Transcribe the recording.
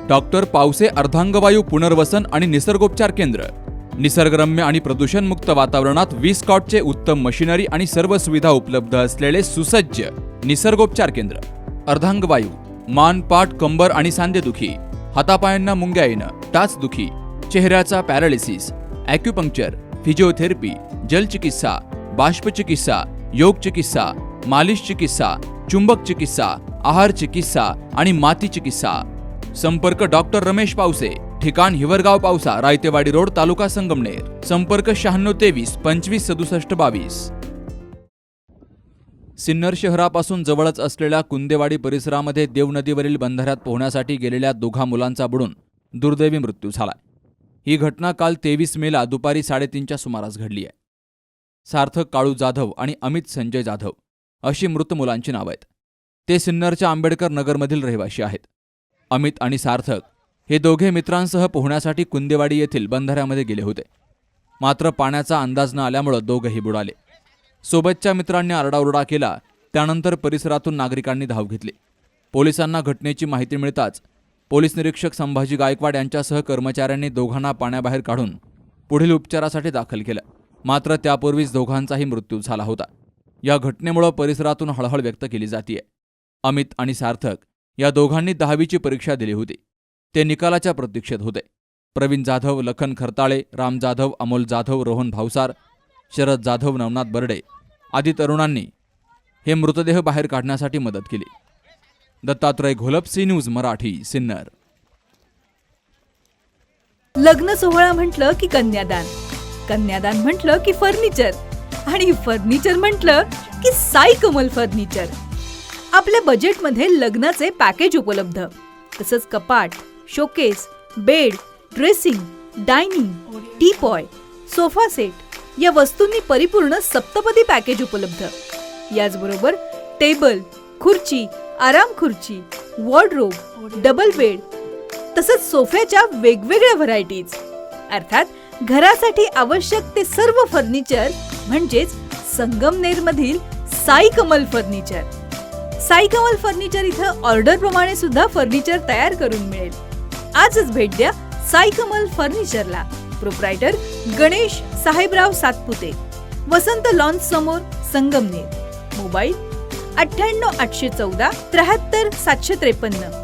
Doctor Pawase अर्धांगवायू पुनर्वसन आणि निसर्गोपचार केंद्र. निसर्गरम्य आणि प्रदूषणमुक्त वातावरणात 20 कॉटचे उत्तम मशिनरी आणि सर्व सुविधा उपलब्ध असलेले सुसज्ज निसर्गोपचार केंद्र. अर्धांगवायू, मान, पाठ, कंबर आणि सांधेदुखी, हातापायांना मुंग्या येणं, टाचदुखी, चेहऱ्याचा पॅरालिसिस, ॲक्युपंक्चर, फिजिओथेरपी, जलचिकित्सा, बाष्पचिकित्सा, योग चिकित्सा, मालिश चिकित्सा, चुंबक चिकित्सा, आहार चिकित्सा आणि माती चिकित्सा. संपर्क डॉक्टर रमेश पावसे, ठिकाण हिवरगाव पावसा, रायतेवाडी रोड, तालुका संगमनेर. संपर्क 9623 25 67 22. सिन्नर शहरापासून जवळच असलेल्या कुंदेवाडी परिसरामध्ये देव नदीवरील बंधाऱ्यात पोहण्यासाठी गेलेल्या दोघा मुलांचा बुडून दुर्दैवी मृत्यू झाला. ही घटना काल 23 मेला दुपारी 3:30च्या सुमारास घडली आहे. सार्थक काळू जाधव आणि अमित संजय जाधव अशी मृत मुलांची नावं आहेत. ते सिन्नरच्या आंबेडकर नगरमधील रहिवासी आहेत. अमित आणि सार्थक हे दोघे मित्रांसह पोहण्यासाठी कुंदेवाडी येथील बंधाऱ्यामध्ये गेले होते. मात्र पाण्याचा अंदाज न आल्यामुळे दोघेही बुडाले. सोबतच्या मित्रांनी आरडाओरडा केला. त्यानंतर परिसरातून नागरिकांनी धाव घेतली. पोलिसांना घटनेची माहिती मिळताच पोलीस निरीक्षक संभाजी गायकवाड यांच्यासह कर्मचाऱ्यांनी दोघांना पाण्याबाहेर काढून पुढील उपचारासाठी दाखल केलं. मात्र त्यापूर्वीच दोघांचाही मृत्यू झाला होता. या घटनेमुळे परिसरातून हळहळ व्यक्त केली जातीये. अमित आणि सार्थक या दोघांनी 10वीची परीक्षा दिली होती. ते निकालाच्या प्रतीक्षेत होते. प्रवीण जाधव, लखन खरताळे, राम जाधव, अमोल जाधव, रोहन भावसार, शरद जाधव, नवनाथ बर्डे आदी तरुणांनी हे मृतदेह बाहेर काढण्यासाठी मदत केली. Dattatray Gholap, C news Marathi, Sinnar. लग्न सोहळा म्हटलं की कन्यादान, कन्यादान म्हटलं की फर्निचर आणि फर्निचर म्हटलं की साई कमल फर्निचर. आपल्या बजेटमध्ये लग्नाचे पॅकेज उपलब्ध. तसंच कपाट, showcase, bed, dressing, dining, teapoy, sofa set या वस्तूंनी परिपूर्ण सप्तपदी पॅकेज उपलब्ध. याचबरोबर टेबल, खुर्ची, आराम खुर्ची, वॉर्डरोब, डबल बेड तसंच सोफ्याच्या वेगवेगळ्या व्हरायटीज. अर्थात घरासाठी आवश्यक ते सर्व फर्निचर म्हणजेच संगमनेरमधील साई कमल फर्निचर. साई कमल फर्निचर इथं ऑर्डर प्रमाणे सुद्धा फर्निचर तयार करून मिळेल. आजच भेट द्या साई कमल फर्निचरला. प्रोप्रायटर गणेश साहेबराव सातपुते, वसंत लॉन्स समोर, संगमनेर. मोबाईल 98 814 73 753.